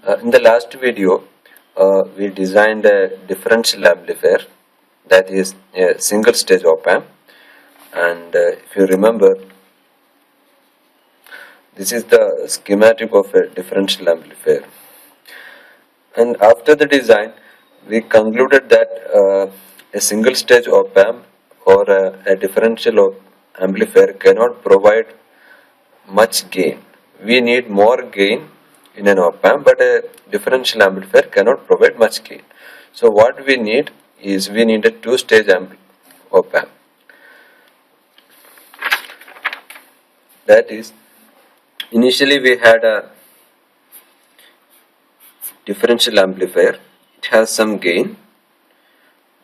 In the last video, we designed a differential amplifier, that is a single stage op-amp, and if you remember, this is the schematic of a differential amplifier. And after the design, we concluded that a single stage op-amp or a differential amplifier cannot provide much gain. We need more gain in an op-amp, but a differential amplifier cannot provide much gain. So what we need is we need a two-stage op-amp. That is, initially we had a differential amplifier. It has some gain.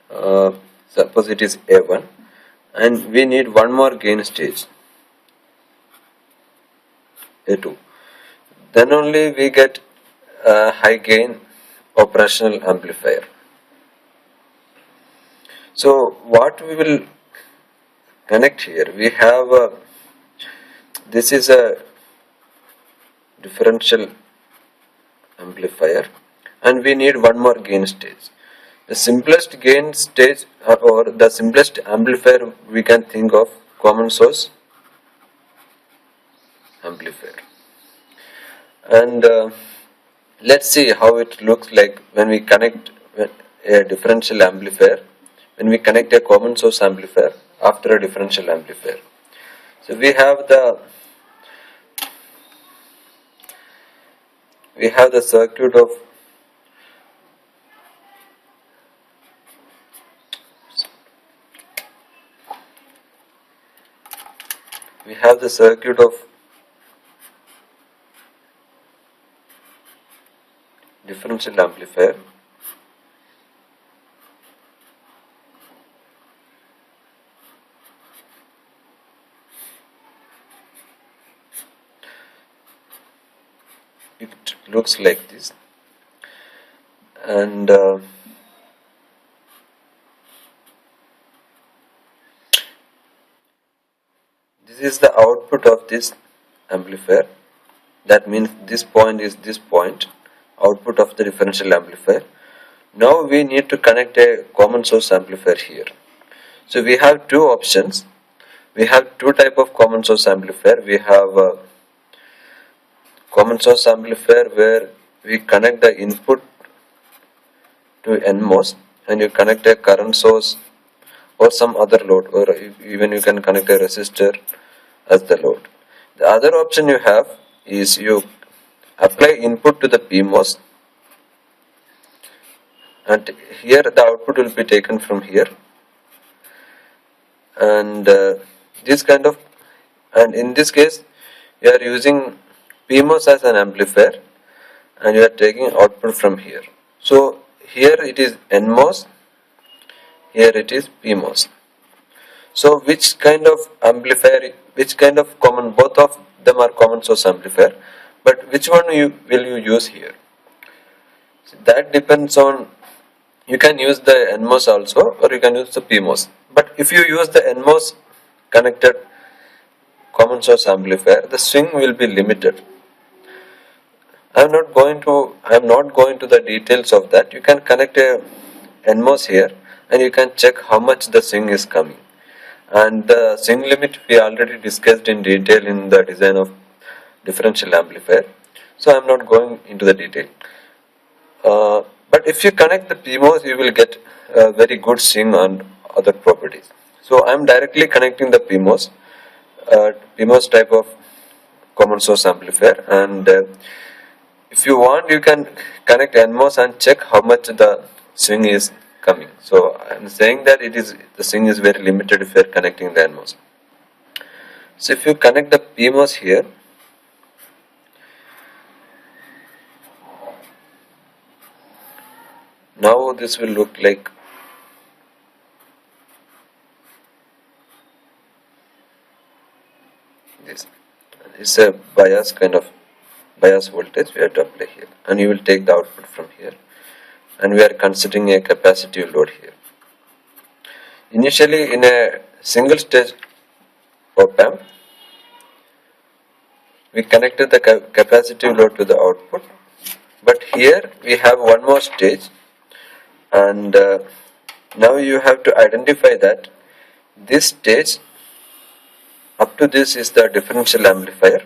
Suppose it is A1, and we need one more gain stage, A2. Then only we get a high gain operational amplifier. So what we will connect here, we have this is a differential amplifier, and we need one more gain stage. The simplest gain stage or the simplest amplifier we can think of, common source amplifier. And let's see how it looks like when we connect a differential amplifier, when we connect a common source amplifier after a differential amplifier. So we have the circuit of differential amplifier. It looks like this, and this is the output of this amplifier. That means this point is this point, output of the differential amplifier. Now we need to connect a common source amplifier here. So we have two options. We have two type of common source amplifier. We have a common source amplifier where we connect the input to NMOS, and you connect a current source or some other load, or even you can connect a resistor as the load. The other option you have is you apply input to the PMOS, and here the output will be taken from here, and in this case you are using PMOS as an amplifier, and you are taking output from here. So here it is NMOS, here it is PMOS. So which kind of amplifier, both of them are common source amplifier, but which one will you use here? So that depends on, you can use the NMOS also, or you can use the PMOS. But if you use the NMOS connected common source amplifier, the swing will be limited. I am not going to the details of that. You can connect a NMOS here, and you can check how much the swing is coming. And the swing limit we already discussed in detail in the design of differential amplifier. So I am not going into the detail. But if you connect the PMOS, you will get a very good swing and other properties. So I am directly connecting the PMOS type of common source amplifier, and if you want, you can connect NMOS and check how much the swing is coming. So I am saying that the swing is very limited if you are connecting the NMOS. So if you connect the PMOS here, now this will look like this. It's a bias voltage we have to apply here, and you will take the output from here, and we are considering a capacitive load here. Initially, in a single stage op-amp, we connected the capacitive load to the output. But here we have one more stage, and now you have to identify that this stage up to this is the differential amplifier,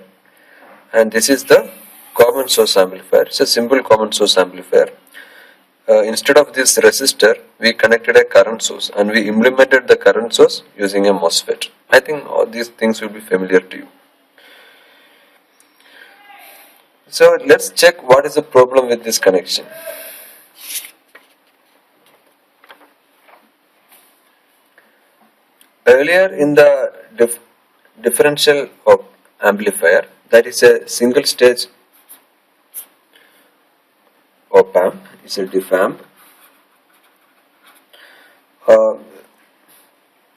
and this is the common source amplifier. It's a simple common source amplifier. Instead of this resistor, we connected a current source and we implemented the current source using a MOSFET. I think all these things will be familiar to you. So let's check what is the problem with this connection. Earlier in the differential amplifier, that is a single stage opamp, is a diff amp.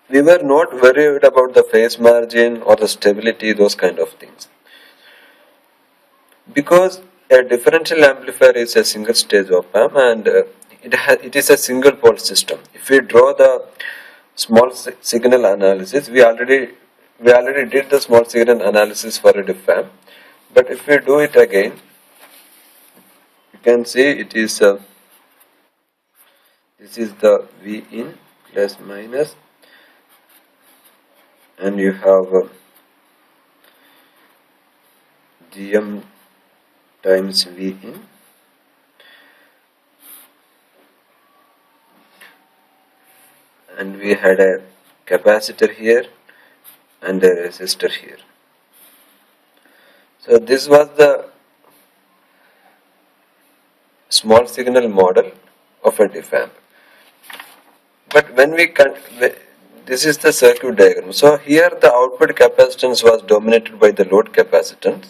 We were not worried about the phase margin or the stability, those kind of things. Because a differential amplifier is a single stage opamp, and it is a single pole system. If we draw the small signal analysis, we already did the small signal analysis for a diff amp, but if we do it again, you can see it is this is the V in plus minus, and you have GM times V in, and we had a capacitor here and a resistor here. So this was the small signal model of a diff amp. But when we this is the circuit diagram. So here the output capacitance was dominated by the load capacitance.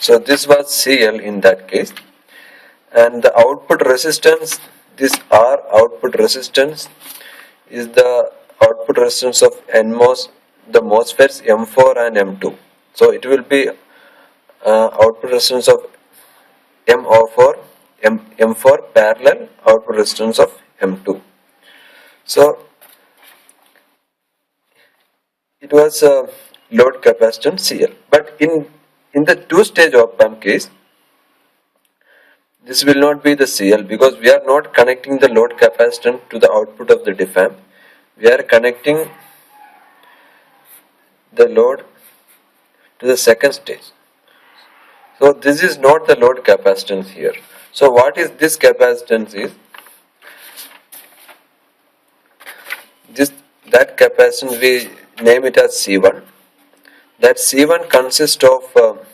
So this was CL in that case, and the output resistance, this R output resistance, is the output resistance of NMOS, the MOSFETs M4 and M2. So it will be output resistance of M4 parallel output resistance of M2. So it was load capacitance CL. But in the two-stage op-amp case, this will not be the CL, because we are not connecting the load capacitance to the output of the diff amp. We are connecting the load to the second stage. So this is not the load capacitance here. So what is this capacitance is? That capacitance we name it as C1. That C1 consists of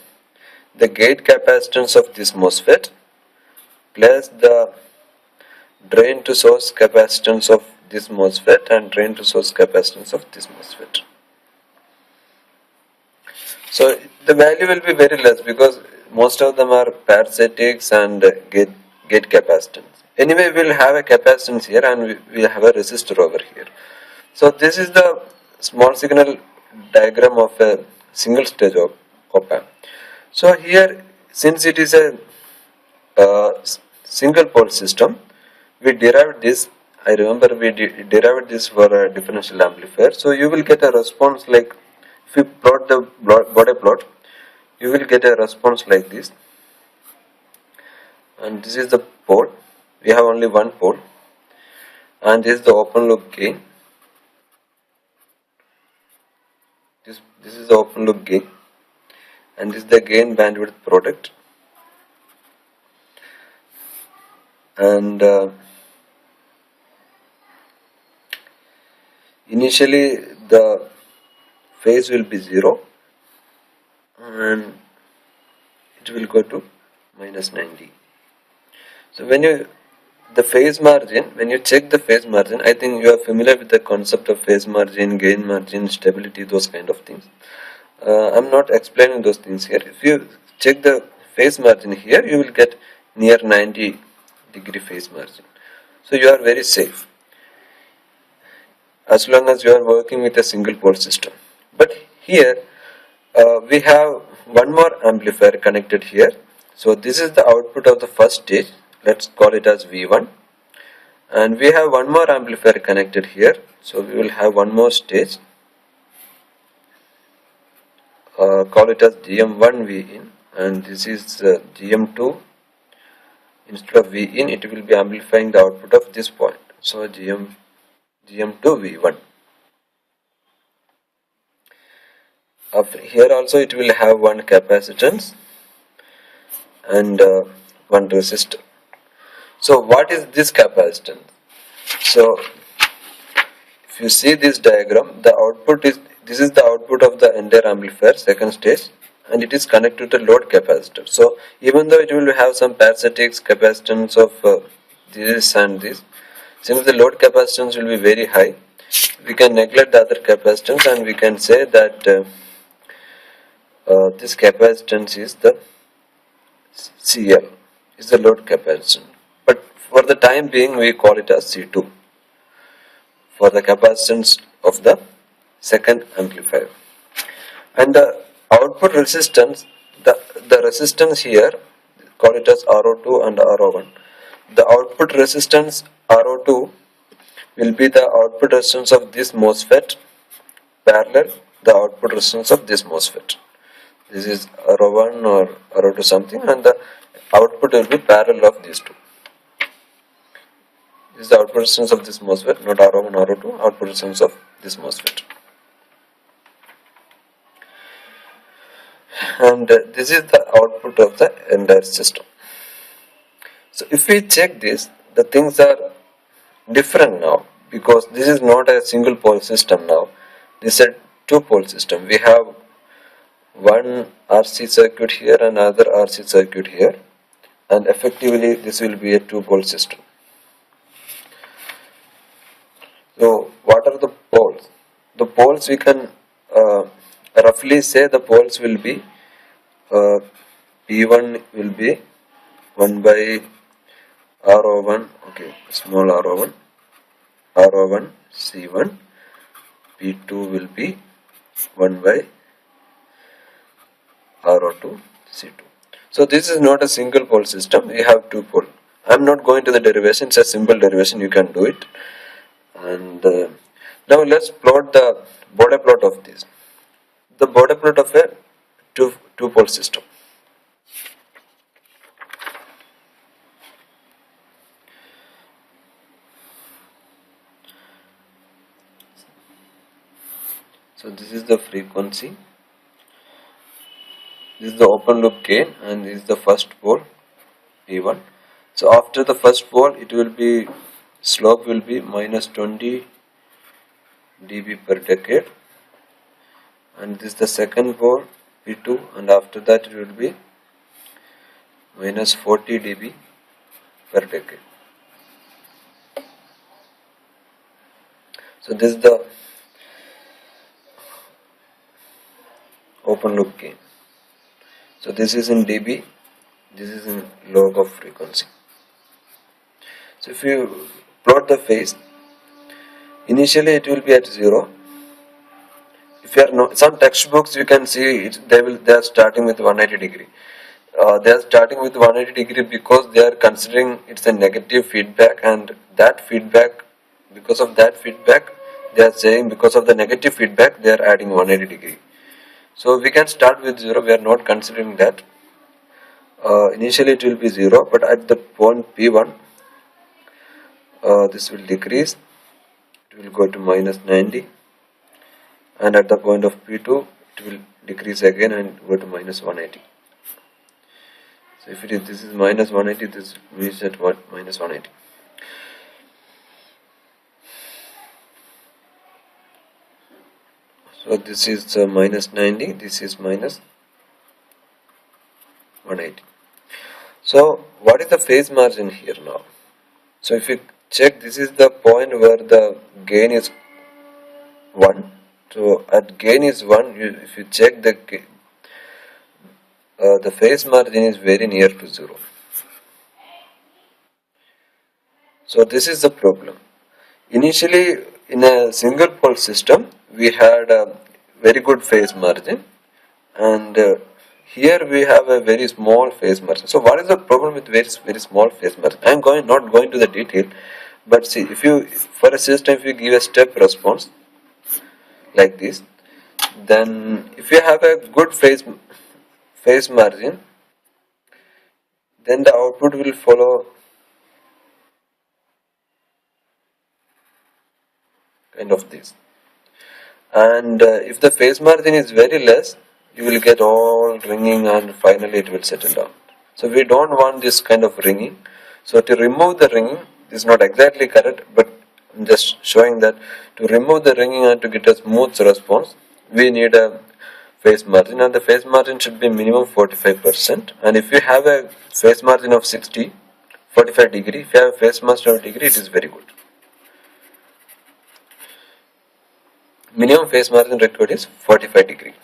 the gate capacitance of this MOSFET plus the drain to source capacitance of this MOSFET and drain to source capacitance of this MOSFET. So the value will be very less because most of them are parasitics and gate capacitance. Anyway, we will have a capacitance here and we will have a resistor over here. So this is the small signal diagram of a single stage op-amp. So here, since it is a single pole system, we derived this. I remember we derived this for a differential amplifier. So you will get a response like, if you plot the body plot, you will get a response like this. And this is the pole. We have only one pole. And this is the open loop gain. This is the open loop gain. And this is the gain bandwidth product. And initially the phase will be 0 and it will go to minus 90. So when you check the phase margin, I think you are familiar with the concept of phase margin, gain margin, stability, those kind of things. I'm not explaining those things here. If you check the phase margin here, you will get near 90 degree phase margin. So you are very safe as long as you are working with a single pole system. But here we have one more amplifier connected here. So this is the output of the first stage. Let's call it as V1. And we have one more amplifier connected here. So we will have one more stage. Call it as GM1 V in. And this is GM2 instead of V in, it will be amplifying the output of this point. So GM to V1. Here also it will have one capacitance and one resistor. So what is this capacitance? So if you see this diagram, the output is, this is the output of the entire amplifier, second stage, and it is connected to the load capacitor. So even though it will have some parasitics capacitance of this and this, since the load capacitance will be very high, we can neglect the other capacitance and we can say that this capacitance is the CL, is the load capacitance. But for the time being, we call it as C2 for the capacitance of the second amplifier. And the output resistance, the resistance here, call it as RO2 and RO1. The output resistance RO2 will be the output resistance of this MOSFET parallel the output resistance of this MOSFET. This is RO1 or RO2 something, and the output will be parallel of these two. This is the output resistance of this MOSFET, not RO1, RO2, output resistance of this MOSFET. And this is the output of the entire system. So if we check this, the things are different now, because this is not a single pole system now. This is a two pole system. We have one RC circuit here and another RC circuit here, and effectively this will be a two pole system. So what are the poles? The poles, we can roughly say the poles will be P1 will be 1 by RO1, okay, small RO1, RO1 C1, P2 will be 1 by RO2 C2. So this is not a single pole system, we have two pole. I am not going to the derivation, it's a simple derivation, you can do it. And now let's plot the border plot of this. The border plot of a two pole system. So this is the frequency, this is the open loop gain, and this is the first pole P1. So after the first pole, it will be, slope will be minus 20 dB per decade, and this is the second pole P2, and after that it will be minus 40 dB per decade. So this is the open loop gain. So this is in dB, this is in log of frequency. So if you plot the phase, initially it will be at 0. If you are not, some textbooks you can see it, they are starting with 180 degree. They are starting with 180 degree because they are considering it's a negative feedback, and that feedback, because of that feedback, they are saying because of the negative feedback they are adding 180 degree. So we can start with 0, we are not considering that. Initially it will be 0, but at the point P1, this will decrease, it will go to minus 90, and at the point of P2, it will decrease again and go to minus 180. So if it is, this is minus 180, this means at what? Minus 180. So this is minus 90, this is minus 180. So what is the phase margin here now? So if you check, this is the point where the gain is 1. So at gain is 1, if you check the phase margin is very near to 0. So this is the problem. Initially in a single pole system, we had a very good phase margin, and here we have a very small phase margin. So what is the problem with very small phase margin? I am not going to the detail, but see, if you, for a system, if you give a step response like this, then if you have a good phase margin, then the output will follow kind of this. And if the phase margin is very less, you will get all ringing and finally it will settle down. So we don't want this kind of ringing. So to remove the ringing, this is not exactly correct, but I'm just showing that to remove the ringing and to get a smooth response, we need a phase margin, and the phase margin should be minimum 45%. And if you have a phase margin of 45 degree, if you have a phase margin of degree, it is very good. Minimum phase margin required is 45 degree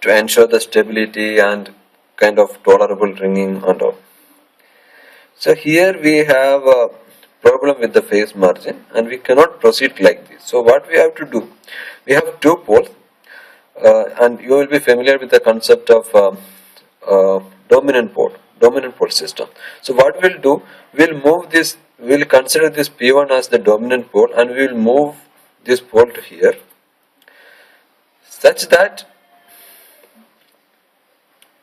to ensure the stability and kind of tolerable ringing and all. So here we have a problem with the phase margin and we cannot proceed like this. So what we have to do, we have two poles and you will be familiar with the concept of dominant pole system. So what we'll do, we'll consider this P1 as the dominant pole and we will move this pole to here, such that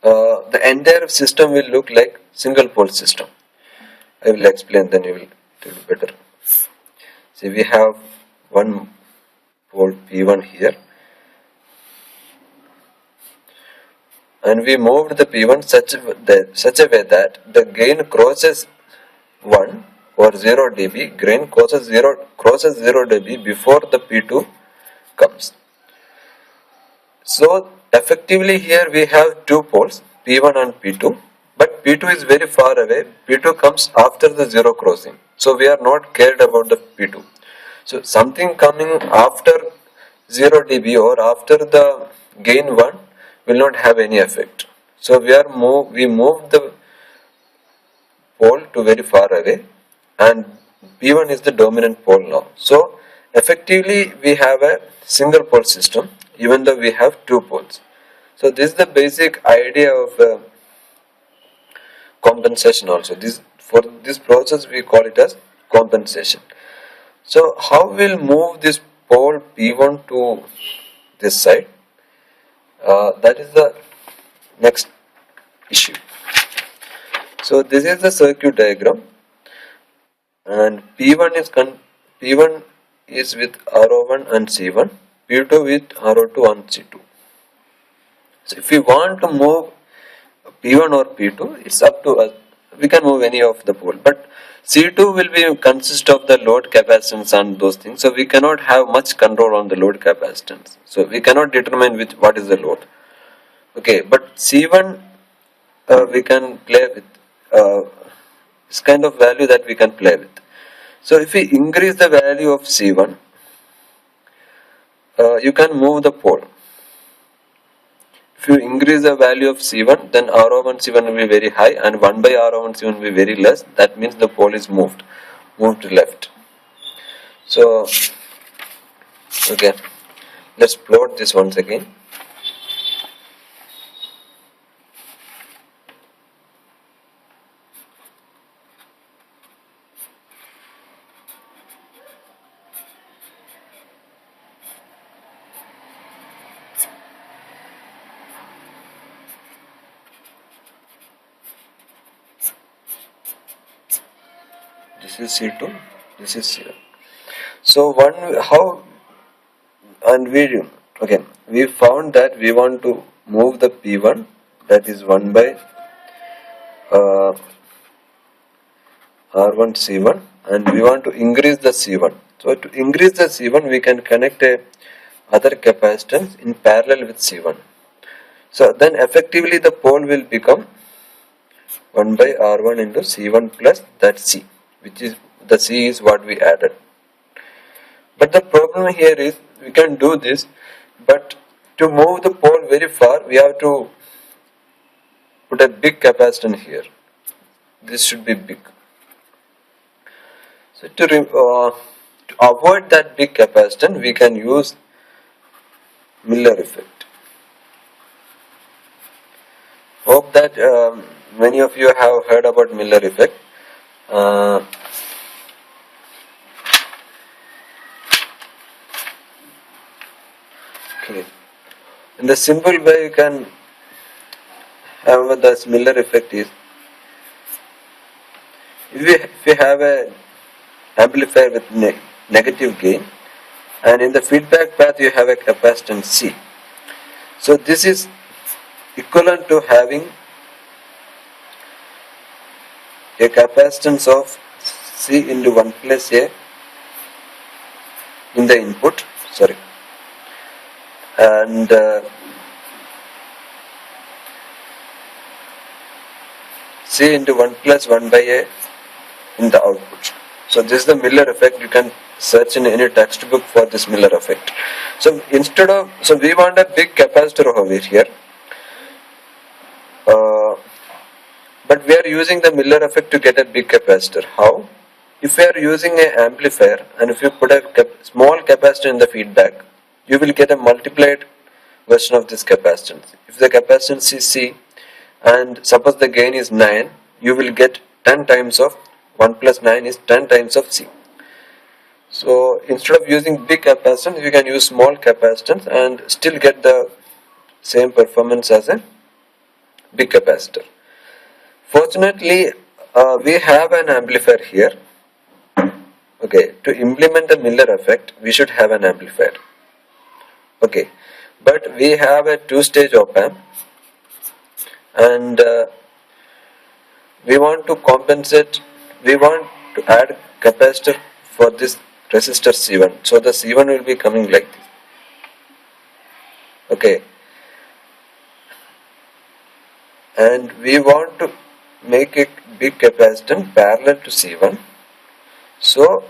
the entire system will look like single pole system. I will explain, then you will do better. See, we have one pole P1 here, and we moved the P1 such a way that the gain crosses 1 or 0 dB, gain crosses 0 dB before the P2 comes. So effectively here we have two poles, P1 and P2, but P2 is very far away. P2 comes after the 0 crossing. So we are not cared about the P2. So something coming after 0 dB or after the gain 1 will not have any effect. So we move the pole to very far away and P1 is the dominant pole now. So effectively we have a single pole system even though we have two poles. So this is the basic idea of compensation also. For this process we call it as compensation. So how we'll move this pole P1 to this side? That is the next issue. So this is the circuit diagram, and P1 is with R01 and C1, P2 with R02 and C2. So if we want to move P1 or P2, it's up to us. We can move any of the pole, but C2 will consist of the load capacitance and those things. So we cannot have much control on the load capacitance. So we cannot determine what is the load. Okay, but C1 we can play with. It's kind of value that we can play with. So if we increase the value of C1, you can move the pole. If you increase the value of C1, then R01 C1 will be very high and 1 by R01 C1 will be very less. That means the pole is moved to left. So, okay, let's plot this once again. This is C2, this is C1. So we found that we want to move the P1, that is 1 by R1 C1, and we want to increase the C1. So to increase the C1, we can connect a other capacitance in parallel with C1. So then effectively the pole will become 1 by R1 into C1 plus that C, which is the C is what we added. But the problem here is we can do this, but to move the pole very far we have to put a big capacitance here. This should be big. So to avoid that big capacitance, we can use Miller effect. Hope that many of you have heard about Miller effect. Okay. In the simple way you can have this Miller effect is, if we have a amplifier with negative gain, and in the feedback path you have a capacitance C. So this is equivalent to having a capacitance of C into 1 plus A in the input, and C into 1 plus 1 by A in the output. So this is the Miller effect. You can search in any textbook for this Miller effect. So we want a big capacitor over here, but we are using the Miller effect to get a big capacitor. How? If we are using an amplifier and if you put a small capacitor in the feedback, you will get a multiplied version of this capacitance. If the capacitance is C and suppose the gain is 9, you will get 10 times of 1 plus 9 is 10 times of C. So instead of using big capacitance, you can use small capacitance and still get the same performance as a big capacitor. Fortunately, we have an amplifier here. Okay, to implement the Miller effect, we should have an amplifier. Okay, but we have a two-stage opamp, and we want to compensate. We want to add capacitor for this resistor C1. So the C1 will be coming like this. Okay, and we want to make a big capacitance parallel to C1. So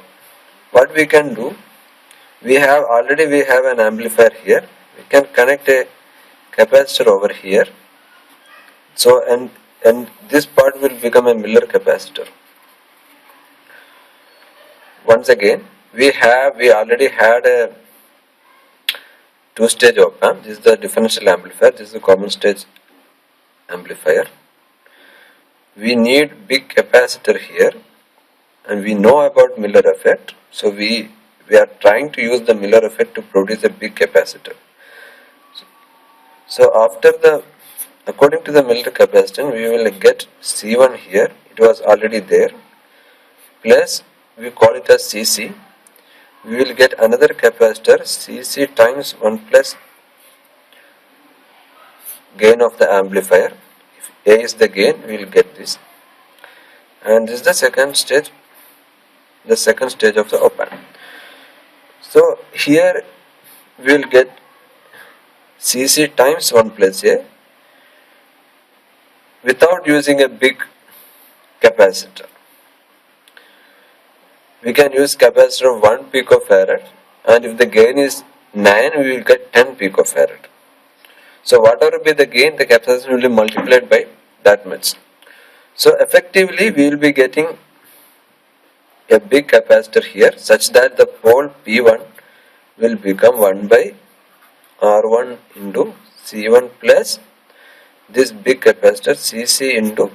what we can do, we have an amplifier here. We can connect a capacitor over here. So and this part will become a Miller capacitor. Once again, we already had a two-stage op-amp. This is the differential amplifier. This is the common stage amplifier. We need big capacitor here, and we know about Miller effect. So we are trying to use the Miller effect to produce a big capacitor. So according to the Miller capacitance, we will get C1 here. It was already there. Plus we call it as CC. We will get another capacitor CC times 1 plus gain of the amplifier. If A is the gain, we will get this. And this is the second stage of the op-amp. So here we will get CC times 1 plus A without using a big capacitor. We can use capacitor of 1 picofarad, and if the gain is 9, we will get 10 picofarad. So whatever be the gain, the capacitor will be multiplied by that much. So effectively we will be getting a big capacitor here such that the pole P1 will become 1 by R1 into C1 plus this big capacitor CC into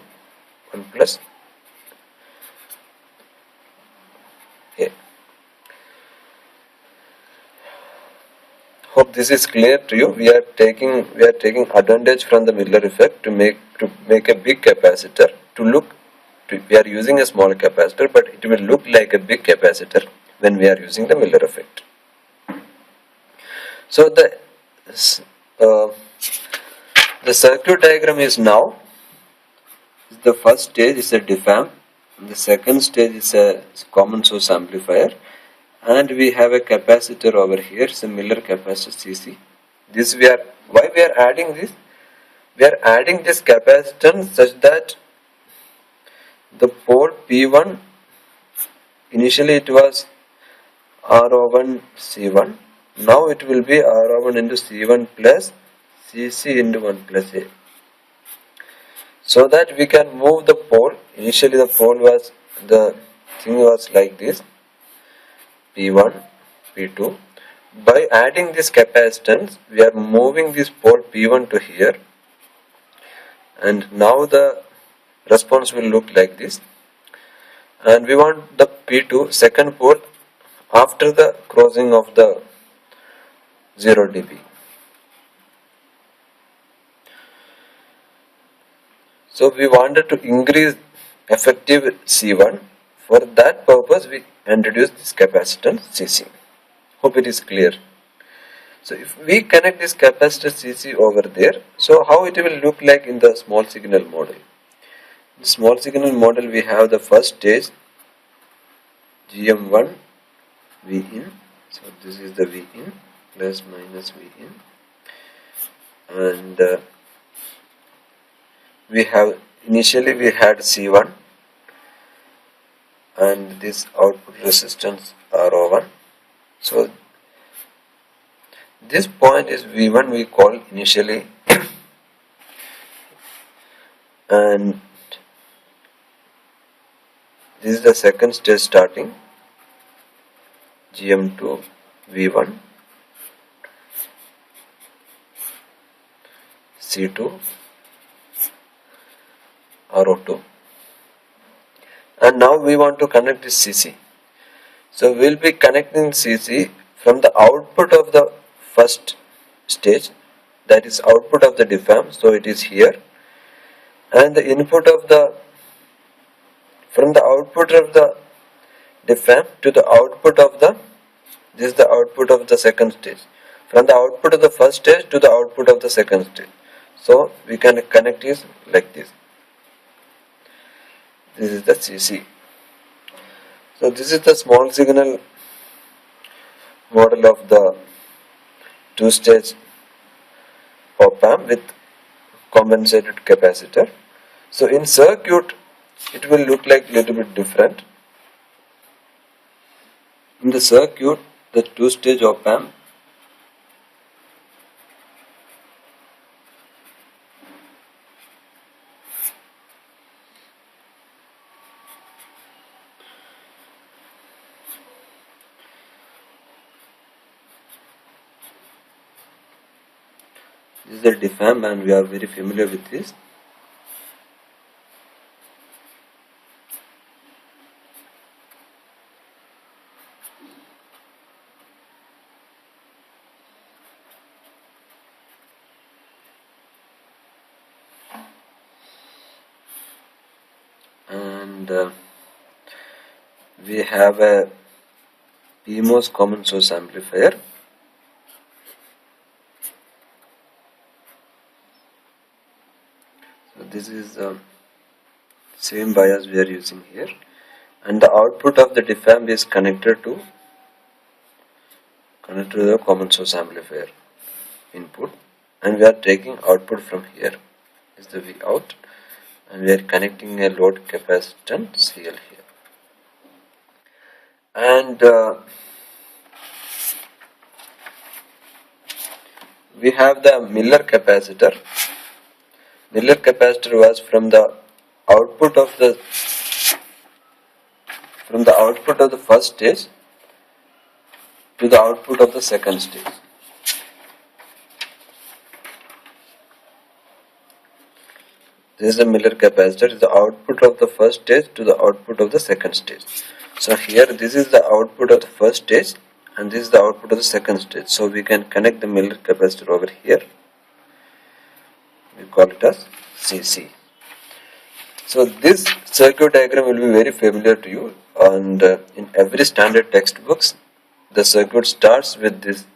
1 plus A. Hope this is clear to you. We are taking advantage from the Miller effect to make a big capacitor we are using a small capacitor, but it will look like a big capacitor when we are using the Miller effect. So the circuit diagram is now. The first stage is a diff amp, the second stage is a common source amplifier, and we have a capacitor over here. It's a Miller capacitor CC. Why we are adding this? We are adding this capacitance such that the pole P1, initially it was R01 C1, now it will be R01 into C1 plus CC into 1 plus A. So that we can move the pole. Initially the thing was like this, P1, P2. By adding this capacitance, we are moving this pole P1 to here, and now the response will look like this. And we want the P2 second pole after the crossing of the 0 dB. So we wanted to increase effective C1. For that purpose we introduce this capacitance CC. Hope it is clear. So if we connect this capacitor CC over there, so how it will look like in the small signal model? In small signal model we have the first stage GM1 V in. So this is the V in plus minus V in, and we have initially we had C1 and this output resistance R01. So this point is V1 we call initially and this is the second stage starting GM2 V1 C2 R02, and now we want to connect this CC. So we will be connecting CC from the output of the first stage, that is output of the diff amp, so it is here, and the input of the from the output of the diff amp to the output of the, this is the output of the second stage, from the output of the first stage to the output of the second stage. So we can connect it like this. This is the CC. So this is the small signal model of the two-stage op-amp with compensated capacitor. So in circuit it will look like little bit different. In the circuit, the two-stage op-amp this is a diff amp and we are very familiar with this. And we have a PMOS common source amplifier. So this is the same bias we are using here, and the output of the diff amp is connected to the common source amplifier input, and we are taking output from here. This is the V out, and we are connecting a load capacitance CL here, and we have the Miller capacitor. Miller capacitor was from the output of the first stage to the output of the second stage. This is the Miller capacitor, is the output of the first stage to the output of the second stage. So here this is the output of the first stage and this is the output of the second stage. So we can connect the Miller capacitor over here. We call it as CC. So this circuit diagram will be very familiar to you, and in every standard textbooks the circuit starts with this,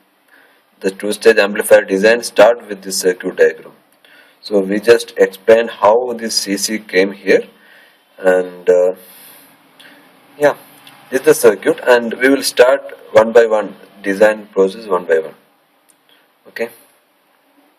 the two-stage amplifier design start with this circuit diagram. So we just explain how this CC came here, and yeah, this is the circuit, and we will start one by one, design process one by one. Okay.